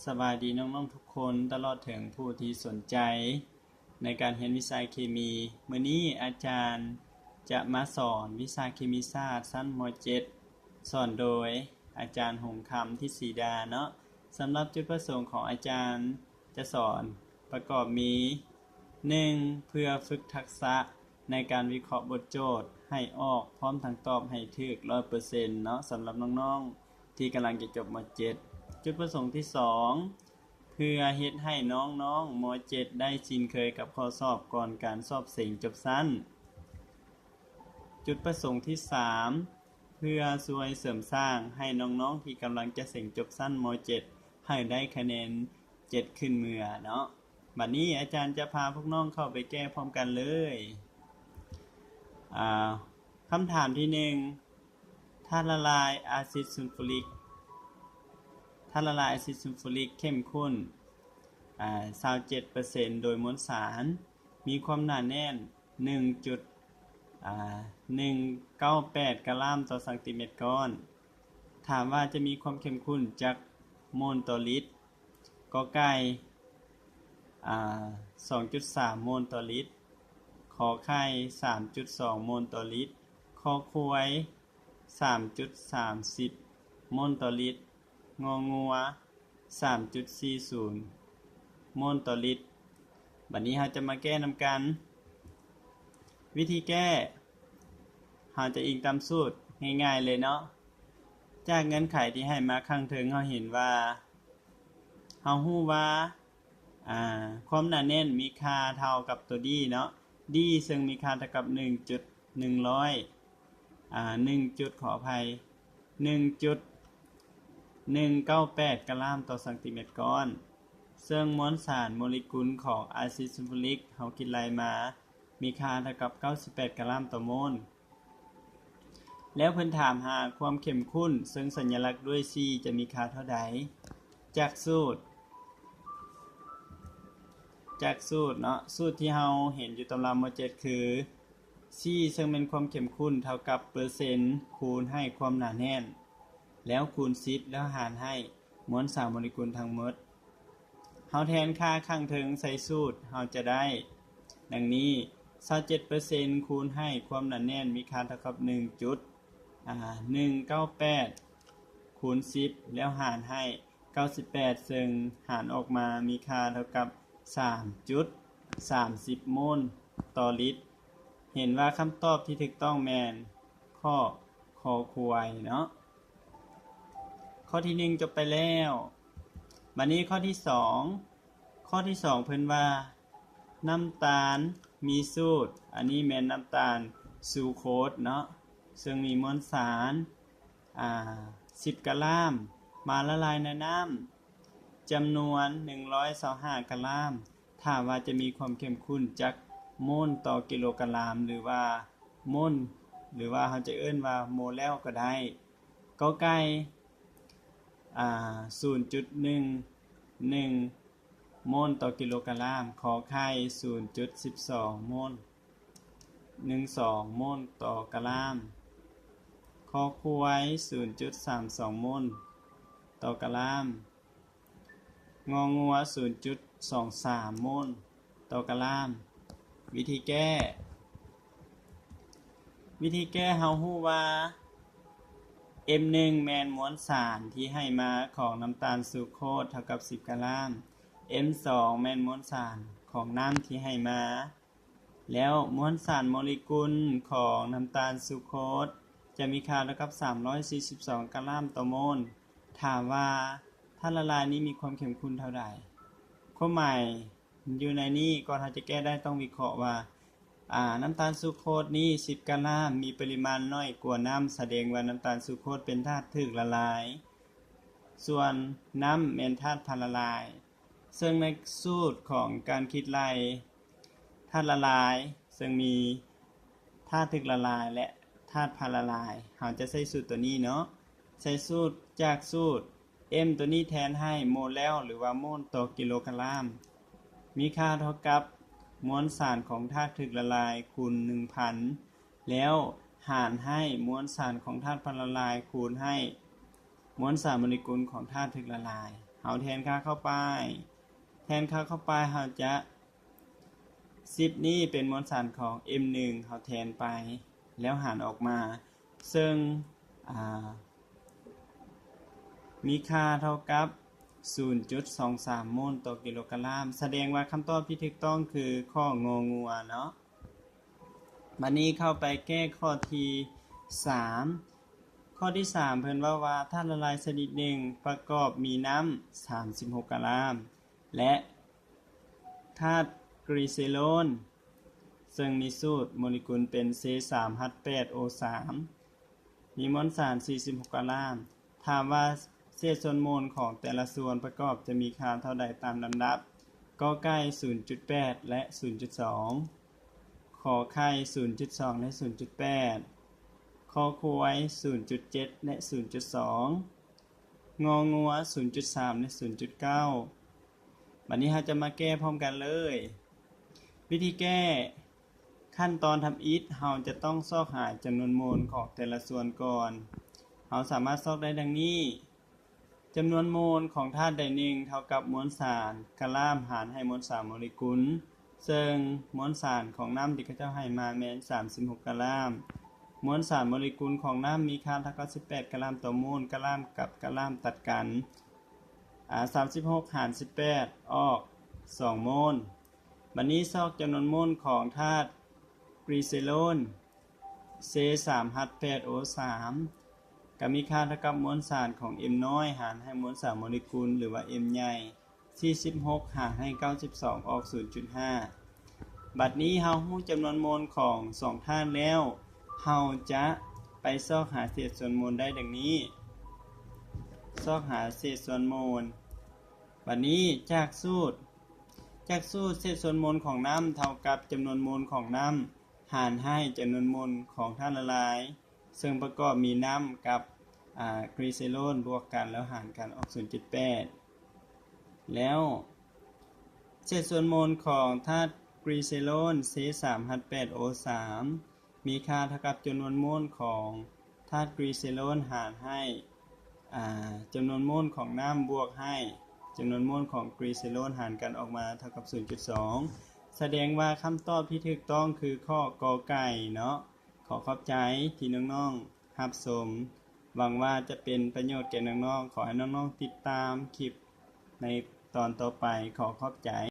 สบายดีน้องๆทุกคนตลอดถึงผู้ที่สนใจในการเรียนวิชาเคมีมื้อนี้อาจารย์จะมาสอนวิชาเคมีศาสตร์ชั้นม .7 สอนโดยอาจารย์หงคำทิศศรีดาเนาะสำหรับจุดประสงค์ของอาจารย์จะสอนประกอบมี 1. เพื่อฝึกทักษะในการวิเคราะห์บทโจทย์ให้ออกพร้อมทั้งตอบให้ถูก 100% เนาะสำหรับน้องๆที่กำลังจะจบม .7 จุดประสงค์ที่ 2 เพื่อเฮ็ดให้น้องๆม .7 ได้ชินเคยกับข้อสอบก่อนการสอบเสงจบสั้นจุดประสงค์ที่ 3 เพื่อช่วยเสริมสร้างให้น้องๆที่กำลังจะเสงจบสั้นม .7 ให้ได้คะแนน7ขึ้นเมื่อเนาะบัดนี้อาจารย์จะพาพวกน้องเข้าไปแก้พร้อมกันเลยคำถามที่ 1 ธาตุละลายอะซิดซัลฟูริกธาตุละลายอะซิดซัลฟูริกเข้มข้น27% โดยมวลสารมีความหนาแน่น 1.198 กะรัมต่อเซนติเมตรก้อนถามว่าจะมีความเข้มข้นจักโมลต่อลิตรกอไก่2.3 โมลต่อลิตรขอไข่ 3.2 โมลต่อลิตรขอควาย 3.30 โมลต่อลิตรงองัว 3.40 โมลต่อลิตรบัดนี้เราจะมาแก้นำกันวิธีแก้เราจะอิงตามสูตรง่ายๆเลยเนาะจากเงื่อนไขที่ให้มาข้างเทิงเราเห็นว่าเรารู้ว่าความหนาแน่นมีค่าเท่ากับตัว d เนาะ d ซึ่งมีค่าเท่ากับ 1 ขออภัย 1.198 กะรัมต่อเซนติเมตรก้อนซึ่งมวลสารโมเลกุลของอะซิดซัลฟูริกเฮาคิดไล่มามีค่าเท่ากับ98กะรัมต่อโมลแล้วเพิ่นถามหาความเข้มข้นซึ่งสัญลักษณ์ด้วย C จะมีค่าเท่าใดจากสูตรเนาะสูตรที่เฮาเห็นอยู่ตำราม.7 คือ C ซึ่งเป็นความเข้มข้นเท่ากับเปอร์เซ็นต์คูณให้ความหนาแน่นแล้วคูณ10แล้วหารให้มวลสารโมเลกุลทั้งหมดเฮาแทนค่าข้างเทิงใส่สูตรเฮาจะได้ดังนี้ 27% คูณให้ความหนาแน่นมีค่าเท่ากับ 1.198 คูณ10แล้วหารให้98ซึ่งหารออกมามีค่าเท่ากับ 3.30 โมลต่อลิตรเห็นว่าคำตอบที่ถูกต้องแม่นข้อคอควายเนาะข้อที่1จบไปแล้วบัดนี้ข้อที่2เพิ่นว่าน้ำตาลมีสูตรอันนี้แม่นน้ำตาลซูโคสเนาะซึ่งมีมวลสาร10 กะรัมมาละลายในน้ำจำนวน125 กะรัมถามว่าจะมีความเข้มข้นจักโมลต่อกิโลกรัมหรือว่าโมลหรือว่าเฮาจะเอิ้นว่าโมลแล้วก็ได้กอไก่0.11 โมลต่อกิโลกรัมขอไข่ 0.12 โมล12 โมลต่อกะรัมขอควาย 0.32 โมลต่อกะรัมงองัว 0.23 โมลต่อกะรัมวิธีแก้เฮารู้ว่า M1 แม่นมวลสารที่ให้มาของน้ำตาลซูโคสเท่ากับ10 กะรัม M2 แม่นมวลสารของน้ำที่ให้มาแล้วมวลสารโมเลกุลของน้ำตาลซูโคสจะมีค่าเท่ากับ342 กะรัมต่อโมลถามว่าธาตุละลายนี้มีความเข้มข้นเท่าใดความหมายอยู่ในนี้ก่อนเราจะแก้ได้ต้องวิเคราะห์ว่าน้ำตาลซูโคสนี้10 กะรัมมีปริมาณน้อยกว่าน้ำแสดงว่าน้ำตาลซูโคสเป็นธาตุถูกละลายส่วนน้ำเป็นธาตุพาละลายซึ่งในสูตรของการคิดไล่ธาตุละลายซึ่งมีธาตุถูกละลายและธาตุพาละลายเราจะใช้สูตรตัวนี้เนาะใช้สูตรจากสูตร M ตัวนี้แทนให้โมลแล้วหรือว่าโมลต่อกิโลกรัมมีค่าเท่ากับมวลสารของธาตุถูกละลายคูณ 1,000 แล้วหารให้มวลสารของธาตุพาละลายคูณให้มวลสารโมเลกุลของธาตุถูกละลาย เฮาแทนค่าเข้าไปแทนค่าเข้าไปเฮาจะ10นี้เป็นมวลสารของ M1 เฮาแทนไปแล้วหารออกมาซึ่งมีค่าเท่ากับ 0.23 โมลต่อกิโลกรัมแสดงว่าคำตอบที่ถูกต้องคือข้ององัวเนาะบัดนี้เข้าไปแก้ข้อที่3ข้อที่3เพิ่นว่าธาตุละลายชนิดหนึ่งประกอบมีน้ำ36กรัมและธาตุกรีเซโลนซึ่งมีสูตรโมเลกุลเป็น C3H8O3 มีมวลสาร46กรัมถามว่าเศษส่วนโมลของแต่ละส่วนประกอบจะมีค่าเท่าใดตามลำดับกอไก่ 0.8 และ 0.2 ขอไข่ 0.2 และ 0.8 ขอควาย 0.7 และ 0.2 งองัว 0.3 และ 0.9 บัดนี้เราจะมาแก้พร้อมกันเลยวิธีแก้ขั้นตอนทำอิฐเราจะต้องซอกหาจำนวนโมลของแต่ละส่วนก่อนเราสามารถซอกได้ดังนี้จำนวนโมลของธาตุใดหนึ่งเท่ากับมวลสารกะลามหารให้มวลสารโมเลกุลซึ่งมวลสารของน้ำที่เขาเจ้าให้มาแม่น36กะลามมวลสารโมเลกุลของน้ำมีค่าเท่ากับ18กะลามต่อโมลกะลามกับกะลามตัดกัน36หาร18ออก2โมลบัดนี้ซอกจำนวนโมลของธาตุกรีเซโลน C3H8O3 ก็มีค่าเท่ากับมวลสารของ M น้อยหารให้มวลสารโมเลกุลหรือว่า M ใหญ่46หารให้92ออก 0.5 บัดนี้เฮารู้จำนวนโมลของ2ธาตุแล้วเฮาจะไปซอกหาเศษส่วนโมลได้ดังนี้ซอกหาเศษส่วนโมลบัดนี้จากสูตรเศษส่วนโมลของน้ำเท่ากับจำนวนโมลของน้ำหารให้จำนวนโมลของธาตุละลายซึ่งประกอบมีน้ำกับกรีเซโลนบวกกันแล้วหารกันออก 0.8 แล้วเศษส่วนโมลของธาตุกรีเซโลน C3H8O3 มีค่าเท่ากับจำนวนโมลของธาตุกรีเซโลนหารให้จำนวนโมลของน้ำบวกให้จำนวนโมลของกรีเซโลนหารกันออกมาเท่ากับ 0.2 แสดงว่าคำตอบที่ถูกต้องคือข้อกอไก่เนาะขอขอบใจที่น้องๆรับชมหวังว่าจะเป็นประโยชน์แก่น้องๆขอให้น้องๆติดตามคลิปในตอนต่อไปขอขอบใจ